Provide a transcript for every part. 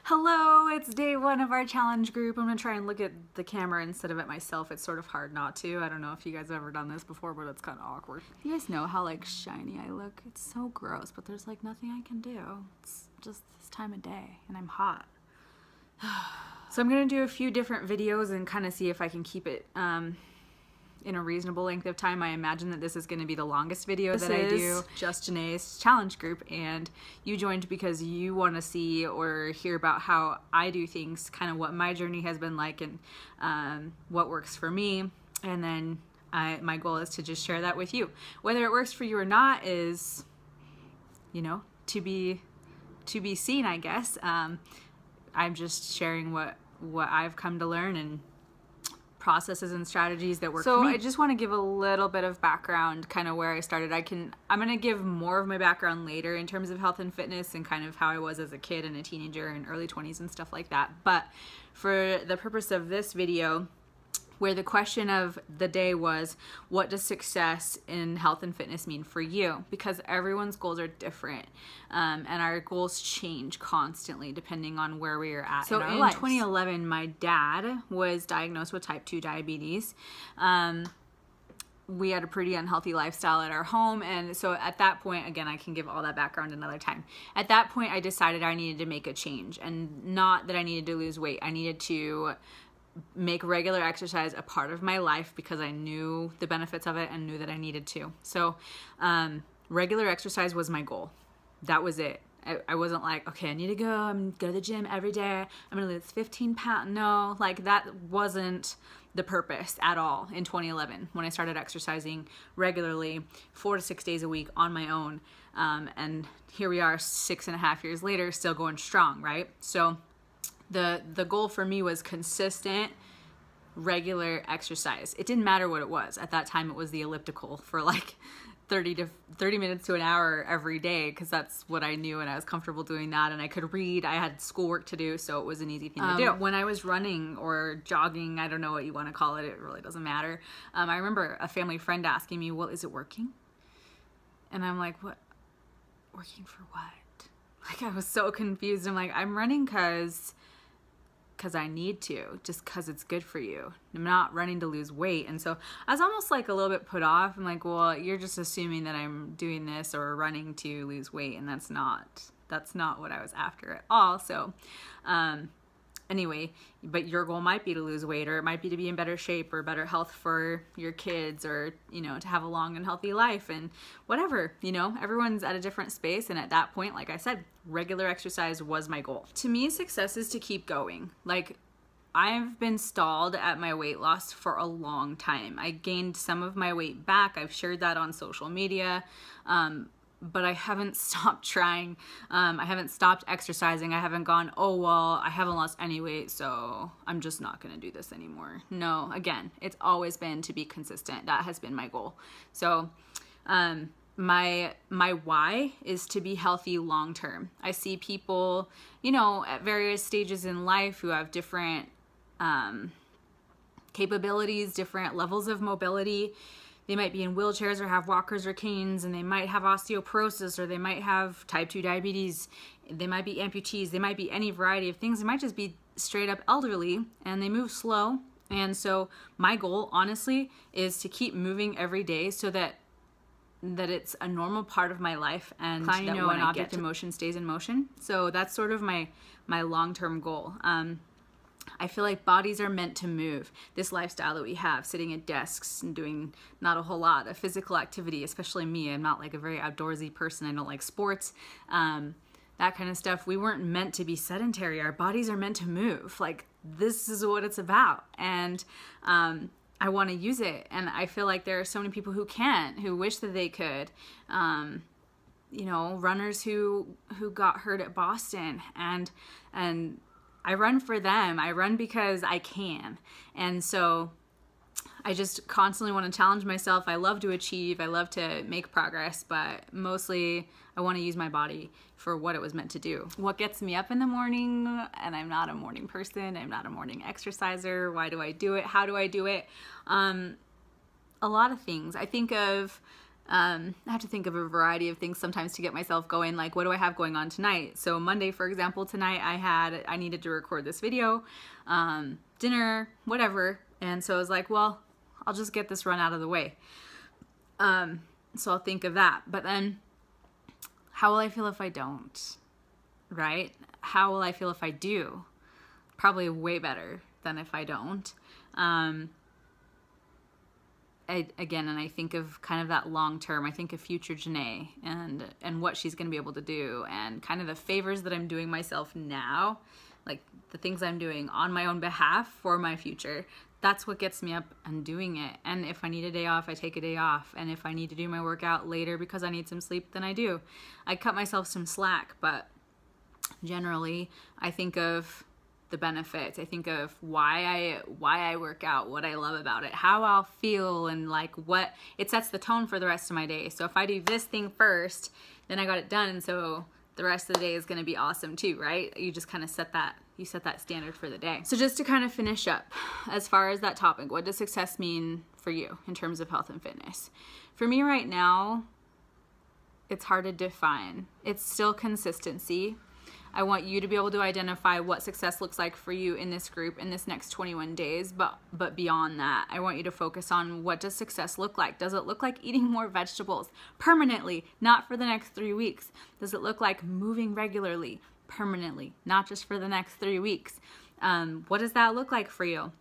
Hello, it's day one of our challenge group. I'm gonna try and look at the camera instead of at myself. It's sort of hard not to. I don't know if you guys have ever done this before, but it's kind of awkward. You guys know how like shiny I look? It's so gross, but there's like nothing I can do. It's just this time of day and I'm hot. So I'm gonna do a few different videos and kind of see if I can keep it in a reasonable length of time. I imagine that this is going to be the longest video that I do. Just Janae's challenge group, and you joined because you want to see or hear about how I do things, kind of what my journey has been like, and what works for me. And then my goal is to just share that with you. Whether it works for you or not is, you know, to be seen, I guess. I'm just sharing what I've come to learn and processes and strategies that work for me. So I just want to give a little bit of background, kind of where I started. I'm going to give more of my background later in terms of health and fitness and kind of how I was as a kid and a teenager and early 20s and stuff like that. But for the purpose of this video, where the question of the day was, what does success in health and fitness mean for you? Because everyone's goals are different, and our goals change constantly depending on where we are at in our lives. 2011, my dad was diagnosed with type 2 diabetes. We had a pretty unhealthy lifestyle at our home, and so at that point, again, I can give all that background another time. At that point, I decided I needed to make a change, and not that I needed to lose weight. I needed to make regular exercise a part of my life because I knew the benefits of it and knew that I needed to. So regular exercise was my goal. That was it. I wasn't like, okay, I need to go to the gym every day. I'm gonna lose 15 pounds. No, like that wasn't the purpose at all in 2011 when I started exercising regularly 4 to 6 days a week on my own. And here we are 6.5 years later, still going strong, right? So the goal for me was consistent, regular exercise. It didn't matter what it was. At that time, it was the elliptical for like 30 minutes to an hour every day, because that's what I knew and I was comfortable doing that, and I could read. I had schoolwork to do, so it was an easy thing to do. When I was running or jogging, I don't know what you want to call it, it really doesn't matter. I remember a family friend asking me, well, is it working? And I'm like, what? Working for what? Like, I was so confused. I'm like, I'm running because I need to, just because it's good for you. I'm not running to lose weight. And so I was almost like a little bit put off. I'm like, well, you're just assuming that I'm doing this or running to lose weight, and that's not what I was after at all. So anyway, but your goal might be to lose weight, or it might be to be in better shape or better health for your kids, or, you know, to have a long and healthy life, and whatever, you know, everyone's at a different space. And at that point, like I said, regular exercise was my goal. To me, success is to keep going. Like, I've been stalled at my weight loss for a long time. I gained some of my weight back. I've shared that on social media. But I haven't stopped trying. I haven't stopped exercising. I haven't gone, oh, well, I haven't lost any weight, so I'm just not gonna do this anymore. No, again, it's always been to be consistent. That has been my goal. So my why is to be healthy long term. I see people, you know, at various stages in life who have different capabilities, different levels of mobility. They might be in wheelchairs or have walkers or canes, and they might have osteoporosis, or they might have type 2 diabetes. They might be amputees. They might be any variety of things. They might just be straight up elderly, and they move slow. And so my goal, honestly, is to keep moving every day so that it's a normal part of my life, and that when an object in motion stays in motion. So that's sort of my long-term goal. I feel like bodies are meant to move. This lifestyle that we have, sitting at desks and doing not a whole lot of physical activity, especially me. I'm not like a very outdoorsy person. I don't like sports, that kind of stuff. We weren't meant to be sedentary. Our bodies are meant to move. Like, this is what it's about. And I want to use it. And I feel like there are so many people who can't, who wish that they could. You know, runners who got hurt at Boston, and I run for them. I run because I can. And so I just constantly want to challenge myself. I love to achieve. I love to make progress, but mostly I want to use my body for what it was meant to do. What gets me up in the morning, and I'm not a morning person. I'm not a morning exerciser. Why do I do it? How do I do it? A lot of things. I think of I have to think of a variety of things sometimes to get myself going, like what do I have going on tonight? So Monday, for example, tonight I needed to record this video, dinner, whatever. And so I was like, well, I'll just get this run out of the way. So I'll think of that. But then how will I feel if I don't? Right? How will I feel if I do? Probably way better than if I don't. Again, and I think of kind of that long term, I think of future Janae and what she's going to be able to do, and kind of the favors that I'm doing myself now, like the things I'm doing on my own behalf for my future. That's what gets me up and doing it. And if I need a day off, I take a day off. And if I need to do my workout later because I need some sleep, then I do. I cut myself some slack, but generally I think of the benefits. I think of why I work out, what I love about it, how I'll feel, and like what it sets the tone for the rest of my day. So if I do this thing first, then I got it done, and so the rest of the day is going to be awesome too, right? You just kind of set that standard for the day. So just to kind of finish up, as far as that topic, what does success mean for you in terms of health and fitness? For me right now, it's hard to define. It's still consistency. I want you to be able to identify what success looks like for you in this group in this next 21 days, but beyond that, I want you to focus on what does success look like? Does it look like eating more vegetables permanently, not for the next 3 weeks? Does it look like moving regularly, permanently, not just for the next 3 weeks? What does that look like for you?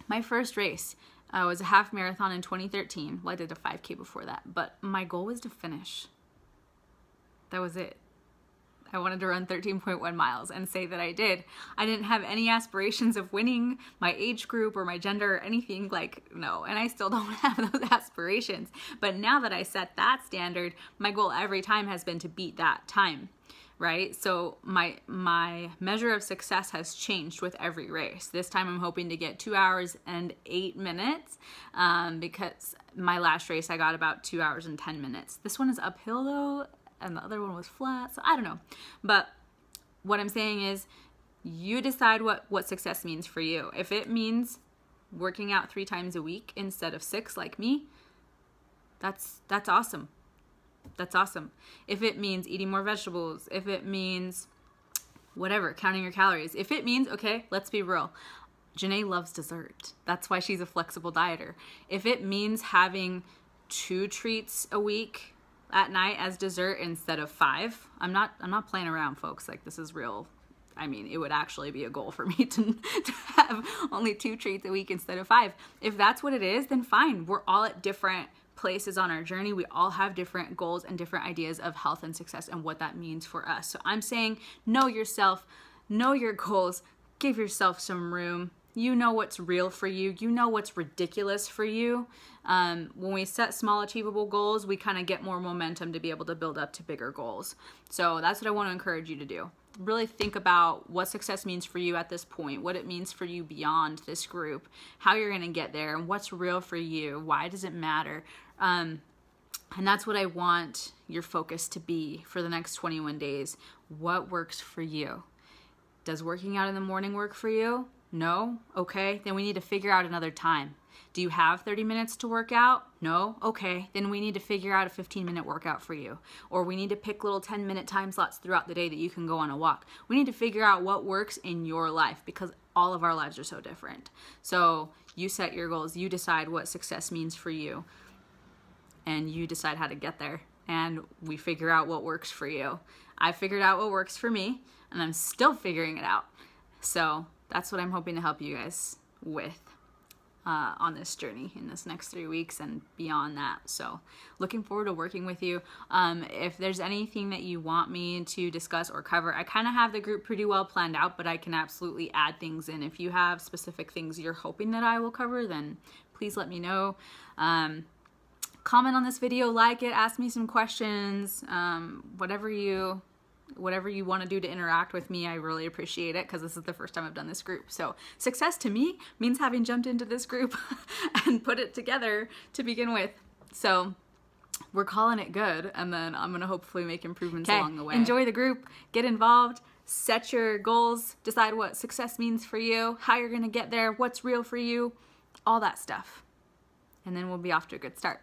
My first race was a half marathon in 2013. Well, I did a 5K before that, but my goal was to finish. That was it. I wanted to run 13.1 miles and say that I did. I didn't have any aspirations of winning my age group or my gender or anything, like, no, and I still don't have those aspirations. But now that I set that standard, my goal every time has been to beat that time, right? So my measure of success has changed with every race. This time I'm hoping to get 2 hours and 8 minutes because my last race I got about 2 hours and 10 minutes. This one is uphill though, and the other one was flat, so I don't know. But what I'm saying is you decide what success means for you. If it means working out 3 times a week instead of 6 like me, that's awesome. That's awesome. If it means eating more vegetables, if it means whatever, counting your calories, if it means, okay, let's be real, Janae loves dessert. That's why she's a flexible dieter. If it means having 2 treats a week at night as dessert instead of 5, I'm not playing around, folks. Like, this is real. I mean, it would actually be a goal for me to have only 2 treats a week instead of 5. If that's what it is, then fine. We're all at different places on our journey. We all have different goals and different ideas of health and success and what that means for us. So I'm saying, know yourself, know your goals, give yourself some room. You know what's real for you. You know what's ridiculous for you. When we set small achievable goals, we kind of get more momentum to be able to build up to bigger goals. So that's what I want to encourage you to do. Really think about what success means for you at this point, what it means for you beyond this group, how you're going to get there, and what's real for you. Why does it matter? And that's what I want your focus to be for the next 21 days. What works for you? Does working out in the morning work for you? No? Okay, then we need to figure out another time. Do you have 30 minutes to work out? No? Okay, then we need to figure out a 15-minute workout for you. Or we need to pick little 10-minute time slots throughout the day that you can go on a walk. We need to figure out what works in your life because all of our lives are so different. So you set your goals, you decide what success means for you, and you decide how to get there. And we figure out what works for you. I figured out what works for me, and I'm still figuring it out. So that's what I'm hoping to help you guys with on this journey in this next 3 weeks and beyond that. So looking forward to working with you. If there's anything that you want me to discuss or cover, I kind of have the group pretty well planned out, but I can absolutely add things in. If you have specific things you're hoping that I will cover, then please let me know. Comment on this video, like it, ask me some questions, whatever you want to do to interact with me. I really appreciate it because this is the first time I've done this group. So success to me means having jumped into this group and put it together to begin with. So we're calling it good, and then I'm going to hopefully make improvements along the way. Enjoy the group, get involved, set your goals, decide what success means for you, how you're going to get there, what's real for you, all that stuff. And then we'll be off to a good start.